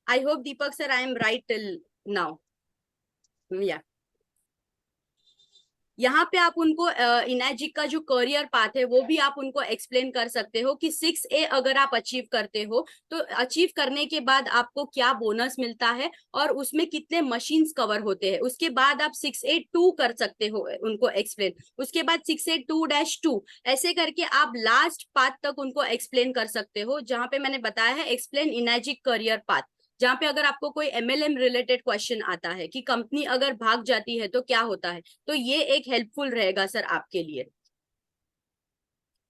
A: I hope Deepak sir I am right till now. या यहाँ पे आप उनको इनैजिक का जो करियर पाथ है वो भी आप उनको एक्सप्लेन कर सकते हो कि 6A अगर आप अचीव करते हो, तो अचीव करने के बाद आपको क्या बोनस मिलता है, और उसमें कितने मशीन्स कवर होते हैं। उसके बाद आप 6A2 कर सकते हो उनको एक्सप्लेन, उसके बाद 6A2-2, ऐसे करके आप लास्ट पाथ तक उनको एक्सप्लेन कर सकते हो, जहां पे मैंने बताया है एक्सप्लेन इनैजिक करियर पाथ। जहां पे अगर आपको कोई एमएलएम रिलेटेड क्वेश्चन आता है कि कंपनी अगर भाग जाती है तो क्या होता है, तो ये एक हेल्पफुल रहेगा सर आपके लिए।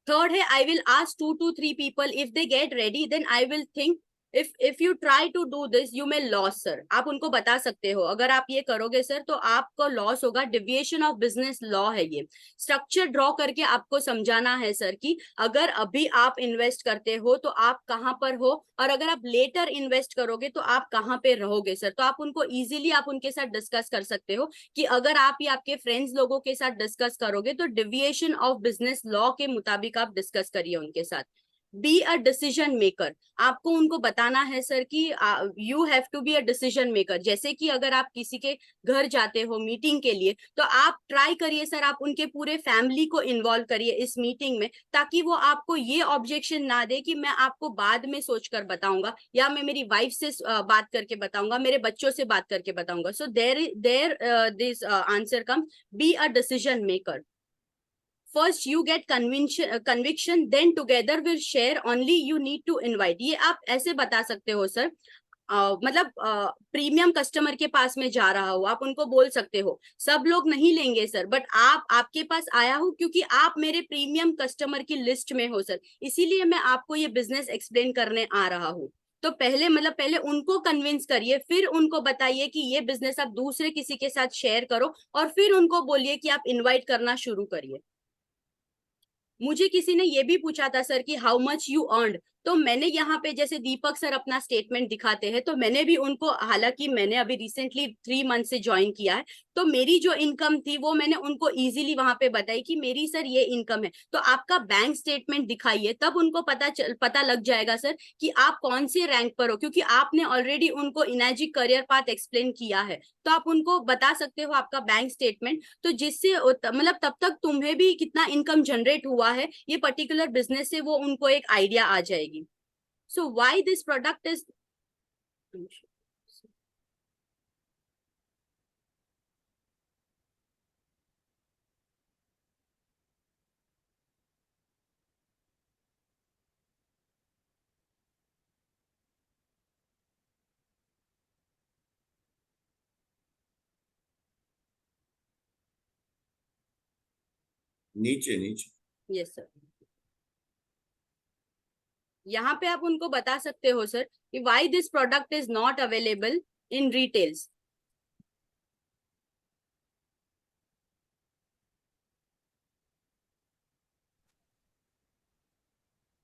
A: थर्ड है, I will ask 2 to 3 people, if they get ready then I will think, if you try to do this you may loss sir. आप उनको बता सकते हो, अगर आप ये करोगे सर तो आपको लॉस होगा, डिविएशन ऑफ बिजनेस लॉ है ये। स्ट्रक्चर ड्रॉ करके आपको समझाना है सर कि अगर अभी आप इन्वेस्ट करते हो तो आप कहाँ पर हो, और अगर आप लेटर इन्वेस्ट करोगे तो आप कहाँ पे रहोगे सर। तो आप उनको इजीली आप उनके साथ डिस्कस कर सकते हो कि अगर आप या आपके फ्रेंड्स लोगों के साथ डिस्कस करोगे तो डिविएशन ऑफ बिजनेस लॉ के मुताबिक आप डिस्कस करिए उनके साथ। बी अ डिसीजन मेकर, आपको उनको बताना है सर कि you have to be a decision maker. जैसे कि अगर आप किसी के घर जाते हो मीटिंग के लिए, तो आप ट्राई करिए सर, आप उनके पूरे फैमिली को इन्वॉल्व करिए इस मीटिंग में, ताकि वो आपको ये ऑब्जेक्शन ना दे कि मैं आपको बाद में सोच कर बताऊंगा, या मैं मेरी वाइफ से बात करके बताऊंगा, मेरे बच्चों से बात करके बताऊंगा। So there this answer come, be a decision maker. First you get conviction, then together will share, only you need to invite. ये आप ऐसे बता सकते हो सर, मतलब प्रीमियम कस्टमर के पास में जा रहा हो, आप उनको बोल सकते हो सब लोग नहीं लेंगे सर, बट आपके पास आया हूं क्योंकि आप मेरे प्रीमियम कस्टमर की लिस्ट में हो सर, इसीलिए मैं आपको ये बिजनेस एक्सप्लेन करने आ रहा हूँ। तो पहले उनको कन्विंस करिए, फिर उनको बताइए कि ये बिजनेस आप दूसरे किसी के साथ शेयर करो, और फिर उनको बोलिए कि आप इनवाइट करना शुरू करिए। मुझे किसी ने ये भी पूछा था सर कि हाउ मच यू अर्नड, तो मैंने यहाँ पे जैसे दीपक सर अपना स्टेटमेंट दिखाते हैं, तो मैंने भी उनको, हालांकि मैंने अभी रिसेंटली 3 मंथ से ज्वाइन किया है, तो मेरी जो इनकम थी वो मैंने उनको इजीली वहां पे बताई कि मेरी सर ये इनकम है। तो आपका बैंक स्टेटमेंट दिखाइए, तब उनको पता लग जाएगा सर कि आप कौन से रैंक पर हो, क्योंकि आपने ऑलरेडी उनको इनर्जी करियर पाथ एक्सप्लेन किया है। तो आप उनको बता सकते हो आपका बैंक स्टेटमेंट, तो जिससे मतलब तब तक तुम्हें भी कितना इनकम जनरेट हुआ है ये पर्टिकुलर बिजनेस से, वो उनको एक आइडिया आ जाएगी। So why this product is,
C: नीचे नीचे।
A: Yes sir. यहाँ पे आप उनको बता सकते हो सर कि why this product is not available in retails.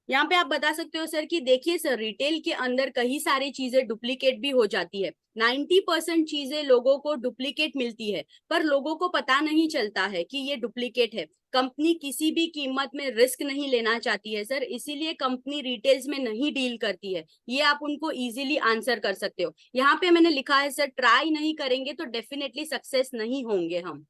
A: यहाँ पे आप बता सकते हो सर कि देखिए सर, रिटेल के अंदर कई सारी चीजें डुप्लीकेट भी हो जाती है। 90% चीजें लोगों को डुप्लीकेट मिलती है, पर लोगों को पता नहीं चलता है कि ये डुप्लीकेट है। कंपनी किसी भी कीमत में रिस्क नहीं लेना चाहती है सर, इसीलिए कंपनी रिटेल्स में नहीं डील करती है। ये आप उनको इजीली आंसर कर सकते हो। यहाँ पे मैंने लिखा है सर, ट्राई नहीं करेंगे तो डेफिनेटली सक्सेस नहीं होंगे हम।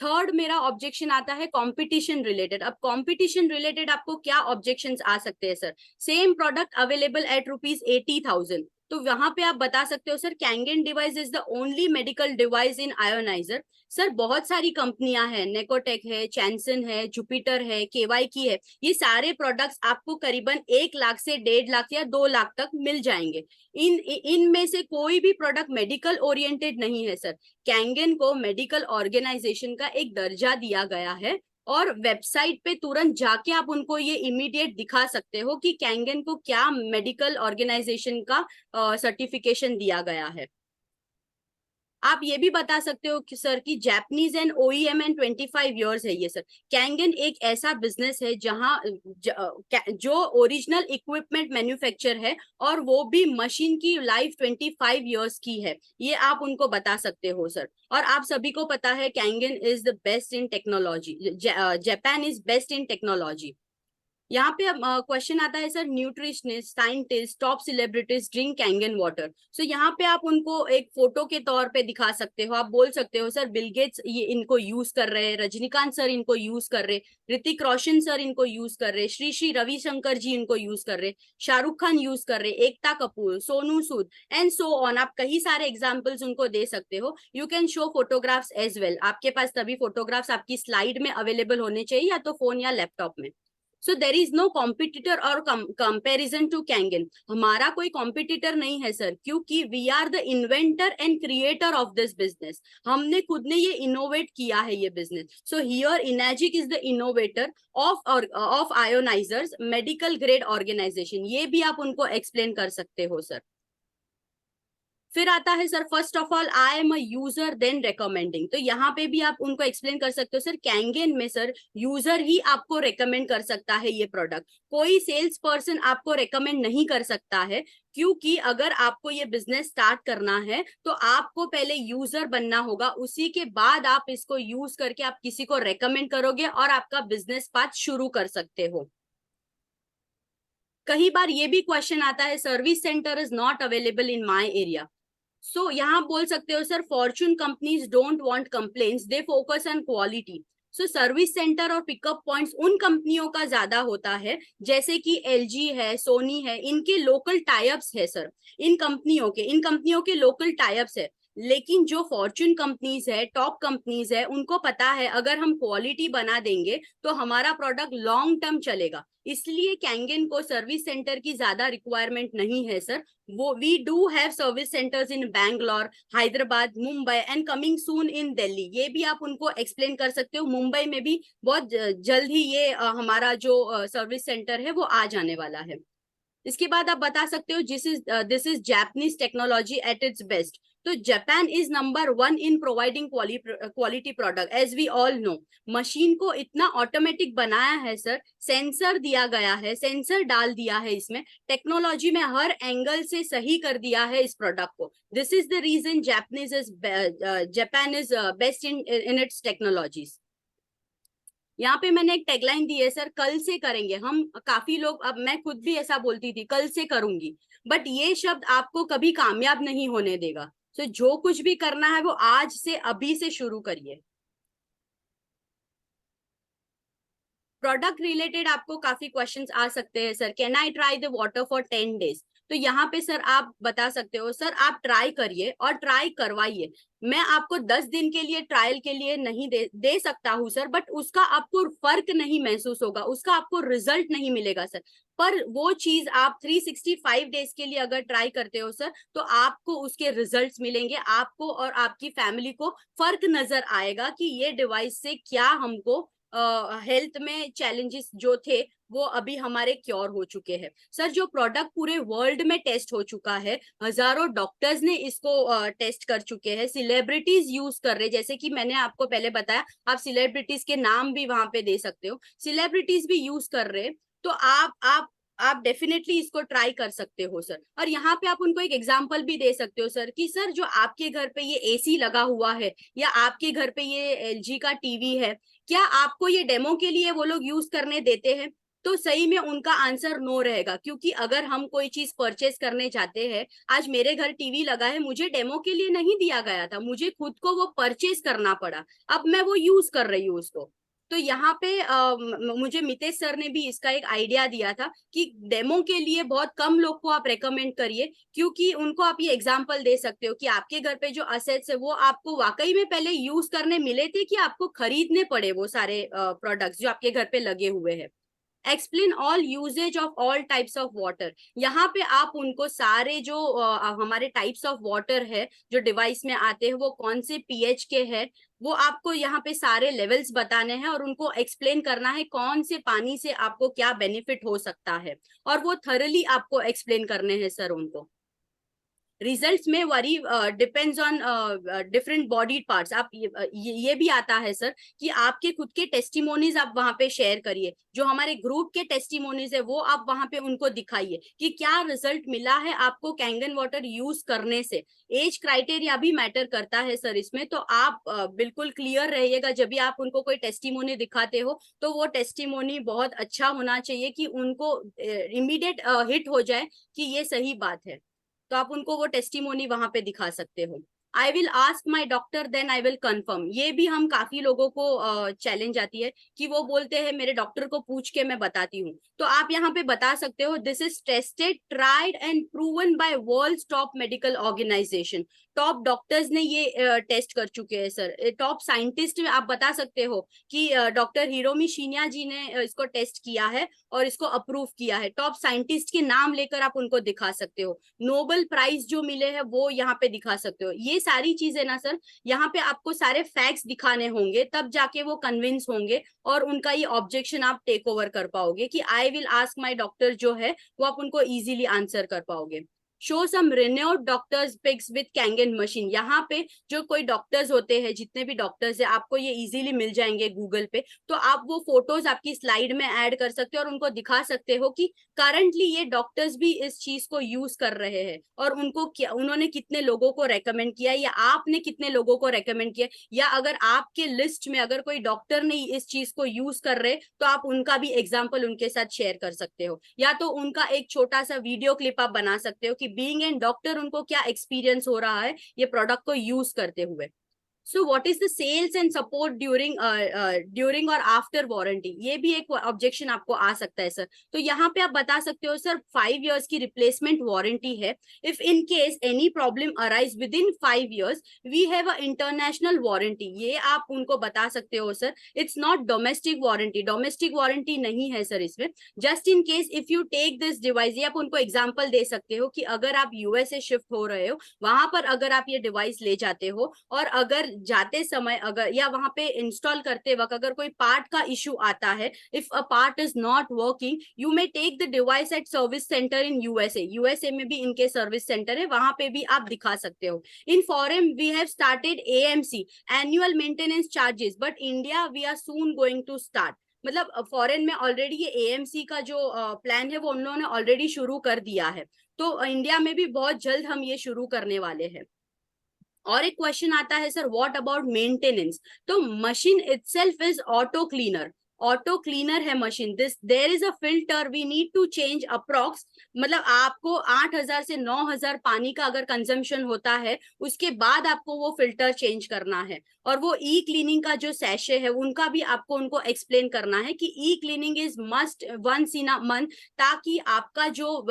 A: थर्ड मेरा ऑब्जेक्शन आता है कंपटीशन रिलेटेड। अब कंपटीशन रिलेटेड आपको क्या ऑब्जेक्शंस आ सकते हैं sir? Same product available at ₹80,000, तो वहां पे आप बता सकते हो sir, Kangen device is the only medical device in ionizer. Sir बहुत सारी कंपनियां हैं, नेकोटेक है, चैंसन है, जुपिटर है, केवाई की है, ये सारे प्रोडक्ट्स आपको करीबन 1 लाख से 1.5 लाख या 2 लाख तक मिल जाएंगे। इनमें से कोई भी प्रोडक्ट मेडिकल ओरिएंटेड नहीं है सर। कैंगन को मेडिकल ऑर्गेनाइजेशन का एक दर्जा दिया गया है, और वेबसाइट पे तुरंत जाके आप उनको ये इमीडिएट दिखा सकते हो कि कैंगन को क्या मेडिकल ऑर्गेनाइजेशन का सर्टिफिकेशन दिया गया है। आप ये भी बता सकते हो कि सर कि Japanese and OEM and 25 years है ये सर। कैंगन एक ऐसा बिजनेस है जहां जो ओरिजिनल इक्विपमेंट मैन्युफैक्चर है, और वो भी मशीन की लाइफ 25 इयर्स की है। ये आप उनको बता सकते हो सर। और आप सभी को पता है Kangen is the best in technology, Japan is best in technology. यहाँ पे क्वेश्चन आता है sir, nutritionist, scientist, top celebrities drink Kangen water. So यहाँ पे आप उनको एक फोटो के तौर पे दिखा सकते हो। आप बोल सकते हो सर, बिल गेट्स ये इनको यूज कर रहे हैं, रजनीकांत सर इनको यूज कर रहे, ऋतिक रोशन सर इनको यूज कर रहे, श्री श्री रविशंकर जी इनको यूज कर रहे, शाहरुख खान यूज कर रहे, Ekta Kapoor, Sonu Sood and so on. आप कई सारे एग्जाम्पल्स उनको दे सकते हो। You can show photographs as well. आपके पास तभी फोटोग्राफ्स आपकी स्लाइड में अवेलेबल होने चाहिए, या तो फोन या लैपटॉप में। So there is no competitor और कंपेरिजन टू कैंगन। हमारा कोई कॉम्पिटिटर नहीं है सर, क्योंकि we are the inventor and creator of this business. हमने खुद ने ये इनोवेट किया है ये business. So here Enagic is the innovator of ionisers medical grade organisation. ये भी आप उनको एक्सप्लेन कर सकते हो सर। फिर आता है sir, first of all I am a user then recommending. तो यहाँ पे भी आप उनको एक्सप्लेन कर सकते हो सर, कैंगन में सर यूजर ही आपको रेकमेंड कर सकता है ये प्रोडक्ट, कोई सेल्स पर्सन आपको रेकमेंड नहीं कर सकता है। क्योंकि अगर आपको ये बिजनेस स्टार्ट करना है तो आपको पहले यूजर बनना होगा, उसी के बाद आप इसको यूज करके आप किसी को रेकमेंड करोगे और आपका बिजनेस पाथ शुरू कर सकते हो। कई बार ये भी क्वेश्चन आता है, service centre is not available in my area. So यहाँ बोल सकते हो sir, fortune companies don't want complaints, they focus on quality. So service centre और पिकअप पॉइंट्स उन कंपनियों का ज्यादा होता है, जैसे कि एलजी है, सोनी है, इनके लोकल टाइप्स है सर। इन कंपनियों के लोकल टाइप्स है। लेकिन जो फॉर्चून कंपनीज है, टॉप कंपनीज है, उनको पता है अगर हम क्वालिटी बना देंगे तो हमारा प्रोडक्ट लॉन्ग टर्म चलेगा। इसलिए कैंगन को सर्विस सेंटर की ज्यादा रिक्वायरमेंट नहीं है सर। वो we do have service centres in Bangalore, Hyderabad, Mumbai and coming soon in Delhi. ये भी आप उनको एक्सप्लेन कर सकते हो। मुंबई में भी बहुत जल्द ही ये हमारा जो सर्विस सेंटर है वो आ जाने वाला है। इसके बाद आप बता सकते हो, this is Japanese technology at its best. तो Japan is number 1 in providing quality product, as we all know. Machine को इतना ऑटोमेटिक बनाया है सर, सेंसर दिया गया है, सेंसर डाल दिया है इसमें, टेक्नोलॉजी में हर एंगल से सही कर दिया है इस प्रोडक्ट को। This is the reason Japan is best in its technologies. यहाँ पे मैंने एक टैगलाइन दी है सर, कल से करेंगे हम। काफी लोग, अब मैं खुद भी ऐसा बोलती थी, कल से करूंगी, बट ये शब्द आपको कभी कामयाब नहीं होने देगा। तो जो कुछ भी करना है वो आज से, अभी से शुरू करिए। प्रोडक्ट रिलेटेड आपको काफी क्वेश्चंस आ सकते हैं sir, can I try the water for 10 days. तो यहाँ पे सर आप बता सकते हो सर, आप ट्राई करिए और ट्राई करवाइए। मैं आपको 10 दिन के लिए ट्रायल के लिए नहीं दे सकता हूँ सर, बट उसका आपको फर्क नहीं महसूस होगा, उसका आपको रिजल्ट नहीं मिलेगा सर। पर वो चीज आप 365 डेज के लिए अगर ट्राई करते हो सर, तो आपको उसके रिजल्ट्स मिलेंगे, आपको और आपकी फैमिली को फर्क नजर आएगा कि ये डिवाइस से क्या हमको हेल्थ में चैलेंजेस जो थे वो अभी हमारे क्योर हो चुके हैं सर। जो प्रोडक्ट पूरे वर्ल्ड में टेस्ट हो चुका है, हजारों डॉक्टर्स ने इसको टेस्ट कर चुके हैं, सेलिब्रिटीज यूज कर रहे, जैसे कि मैंने आपको पहले बताया, आप सेलिब्रिटीज के नाम भी वहां पे दे सकते हो, सेलिब्रिटीज भी यूज कर रहे हैं। तो आप डेफिनेटली इसको ट्राई कर सकते हो सर। और यहाँ पे आप उनको एक एग्जांपल भी दे सकते हो सर कि सर जो आपके घर पे ये एसी लगा हुआ है या आपके घर पे ये एलजी का टीवी है, क्या आपको ये डेमो के लिए वो लोग यूज करने देते हैं? तो सही में उनका आंसर नो रहेगा, क्योंकि अगर हम कोई चीज परचेज करने जाते हैं, आज मेरे घर टीवी लगा है, मुझे डेमो के लिए नहीं दिया गया था, मुझे खुद को वो परचेज करना पड़ा, अब मैं वो यूज कर रही हूँ उसको। तो यहाँ पे मुझे मितेश सर ने भी इसका एक आइडिया दिया था कि डेमो के लिए बहुत कम लोग को आप रेकमेंड करिए, क्योंकि उनको आप ये एग्जांपल दे सकते हो कि आपके घर पे जो असेट्स है वो आपको वाकई में पहले यूज करने मिले थे कि आपको खरीदने पड़े वो सारे प्रोडक्ट्स जो आपके घर पे लगे हुए हैं। Explain all uses of all types of water, यहाँ पे आप उनको सारे जो हमारे टाइप्स ऑफ वाटर है जो डिवाइस में आते हैं वो कौन से पीएच के हैं, वो आपको यहाँ पे सारे लेवल्स बताने हैं और उनको एक्सप्लेन करना है कौन से पानी से आपको क्या बेनिफिट हो सकता है, और वो थरली आपको एक्सप्लेन करने हैं सर उनको। रिजल्ट्स में worry depends on different body parts. आप ये भी आता है सर कि आपके खुद के टेस्टिमोनीज आप वहां पे शेयर करिए, जो हमारे ग्रुप के टेस्टिमोनीज है वो आप वहां पे उनको दिखाइए कि क्या रिजल्ट मिला है आपको कैंगन वाटर यूज करने से। एज क्राइटेरिया भी मैटर करता है सर इसमें, तो आप बिल्कुल क्लियर रहिएगा जब भी आप उनको कोई टेस्टिमोनी दिखाते हो, तो वो टेस्टिमोनी बहुत अच्छा होना चाहिए कि उनको इमीडिएट हिट हो जाए कि ये सही बात है, तो आप उनको वो टेस्टिमोनी वहां पे दिखा सकते हो। I will ask my doctor then I will confirm, ये भी हम काफी लोगों को चैलेंज आती है कि वो बोलते हैं मेरे डॉक्टर को पूछ के मैं बताती हूँ, तो आप यहाँ पे बता सकते हो this is tested tried and proven by world's top medical organisation. Top doctors ने ये टेस्ट कर चुके हैं सर, टॉप साइंटिस्ट आप बता सकते हो कि डॉक्टर हिरोमी शिन्या जी ने इसको टेस्ट किया है और इसको अप्रूव किया है। टॉप साइंटिस्ट के नाम लेकर आप उनको दिखा सकते हो, नोबेल प्राइज जो मिले हैं वो यहाँ पे दिखा सकते हो। ये सारी चीजें ना सर यहाँ पे आपको सारे फैक्ट्स दिखाने होंगे, तब जाके वो कन्विंस होंगे और उनका ये ऑब्जेक्शन आप टेक ओवर कर पाओगे कि I will ask my doctor जो है वो आप उनको इजीली आंसर कर पाओगे। Show some renowned doctors pics with Kangen machine, यहाँ पे जो कोई डॉक्टर्स होते हैं, जितने भी डॉक्टर्स है आपको ये इजीली मिल जाएंगे गूगल पे, तो आप वो फोटोज आपकी स्लाइड में ऐड कर सकते हो और उनको दिखा सकते हो कि करंटली ये डॉक्टर्स भी इस चीज को यूज कर रहे हैं और उनको क्या, उन्होंने कितने लोगों को रेकमेंड किया या आपने कितने लोगों को रेकमेंड किया, या अगर आपके लिस्ट में अगर कोई डॉक्टर नहीं इस चीज को यूज कर रहे तो आप उनका भी एग्जाम्पल उनके साथ शेयर कर सकते हो, या तो उनका एक छोटा सा वीडियो क्लिप आप बना सकते हो कि बीइंग एन डॉक्टर उनको क्या एक्सपीरियंस हो रहा है ये प्रोडक्ट को यूज करते हुए। So what is the sales and support during और आफ्टर वारंटी, ये भी एक ऑब्जेक्शन आपको आ सकता है सर। तो यहाँ पे आप बता सकते हो सर 5 इयर्स की रिप्लेसमेंट वारंटी है, if in case any problem arise within 5 years we have a international warranty, ये आप उनको बता सकते हो sir. It's not domestic warranty, domestic warranty नहीं है सर इसमें। Just in case if you take this device, ये आप उनको एग्जाम्पल दे सकते हो कि अगर आप यूएसए शिफ्ट हो रहे हो, वहां पर अगर आप ये डिवाइस ले जाते हो और अगर जाते समय अगर या वहां पे इंस्टॉल करते वक्त अगर कोई पार्ट का इशू आता है, if a part is not working you may take the device at service centre in USA, USA में भी इनके सर्विस सेंटर है, वहां पे भी आप दिखा सकते हो। In foreign we have started AMC annual maintenance charges, but India we are soon going to start, मतलब फॉरेन में ऑलरेडी ये एएमसी का जो प्लान है वो उन्होंने ऑलरेडी शुरू कर दिया है, तो इंडिया में भी बहुत जल्द हम ये शुरू करने वाले हैं। और एक क्वेश्चन आता है सर व्हाट अबाउट मेंटेनेंस, तो machine itself is auto cleaner, auto cleaner है machine, this there is a filter we need to change approx, मतलब आपको 8000 से 9000 पानी का अगर कंजम्पशन होता है उसके बाद आपको वो फिल्टर चेंज करना है। और वो ई क्लीनिंग का जो सैशे है उनका भी आपको उनको एक्सप्लेन करना है कि ई cleaning is must once in a month, ताकि आपका जो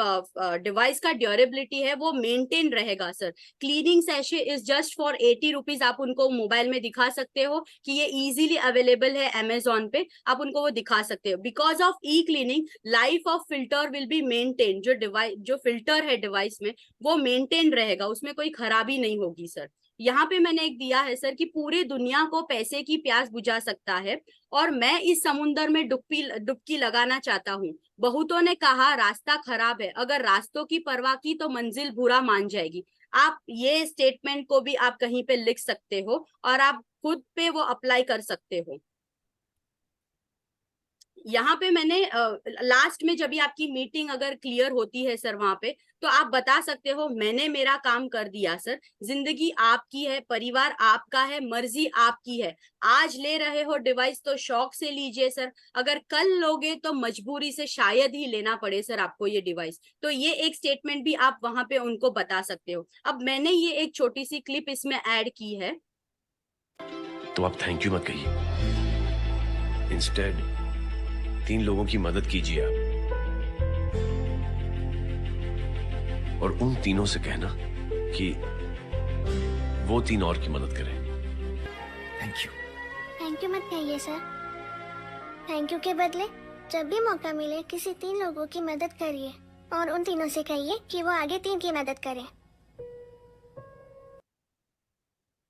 A: डिवाइस का ड्यूरेबिलिटी है वो मेंटेन रहेगा sir. Cleaning sachet is just for 80 rupees, आप उनको मोबाइल में दिखा सकते हो कि ये इजीली अवेलेबल है अमेजोन पे, आप उनको वो दिखा सकते हो। Because of E cleaning life of filter will be maintain, जो डिवाइस जो फिल्टर है डिवाइस में वो मेंटेन रहेगा, उसमें कोई खराबी नहीं होगी सर। यहाँ पे मैंने एक दिया है सर कि पूरे दुनिया को पैसे की प्यास बुझा सकता है और मैं इस समुंदर में डुबकी लगाना चाहता हूँ। बहुतों ने कहा रास्ता खराब है, अगर रास्तों की परवाह की तो मंजिल बुरा मान जाएगी। आप ये स्टेटमेंट को भी आप कहीं पे लिख सकते हो और आप खुद पे वो अप्लाई कर सकते हो। यहाँ पे मैंने लास्ट में जब भी आपकी मीटिंग अगर क्लियर होती है सर वहां पे, तो आप बता सकते हो मैंने मेरा काम कर दिया सर, जिंदगी आपकी है, परिवार आपका है, मर्जी आपकी है। आज ले रहे हो डिवाइस तो शौक से लीजिए सर, अगर कल लोगे तो मजबूरी से शायद ही लेना पड़े सर आपको ये डिवाइस। तो ये एक स्टेटमेंट भी आप वहां पे उनको बता सकते हो। अब मैंने ये एक छोटी सी क्लिप इसमें ऐड की है।
D: तो आप थैंक यू मत कहिए, इंस्टेड 3 लोगों की मदद कीजिए आप, और उन तीनों से कहना कि वो 3 और की मदद करें। थैंक
E: यू मत कहिए सर। थैंक यू के बदले जब भी मौका मिले किसी 3 लोगों की मदद करिए और उन तीनों से कहिए कि वो आगे 3 की मदद करें।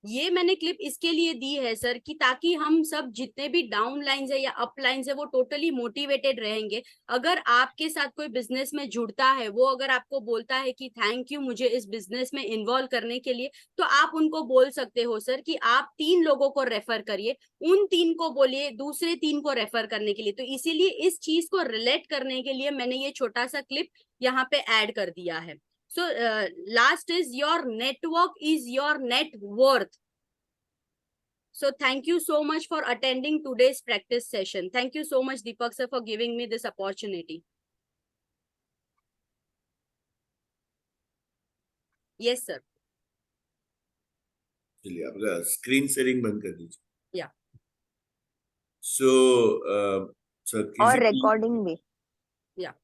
A: ये मैंने क्लिप इसके लिए दी है सर कि ताकि हम सब जितने भी डाउन लाइंस है या अप लाइंस है वो टोटली मोटिवेटेड रहेंगे। अगर आपके साथ कोई बिजनेस में जुड़ता है, वो अगर आपको बोलता है कि थैंक यू मुझे इस बिजनेस में इन्वॉल्व करने के लिए, तो आप उनको बोल सकते हो सर कि आप 3 लोगों को रेफर करिए, उन 3 को बोलिए दूसरे 3 को रेफर करने के लिए। तो इसीलिए इस चीज को रिलेट करने के लिए मैंने ये छोटा सा क्लिप यहाँ पे ऐड कर दिया है। So last is your network is your net worth. So thank you so much for attending today's practice session. Thank you so much Deepak sir for giving me this opportunity. Yes sir.
C: चलिए आपका screen sharing बंद कर दीजिए।
A: Yeah.
C: So sir
F: और recording भी।
A: Yeah.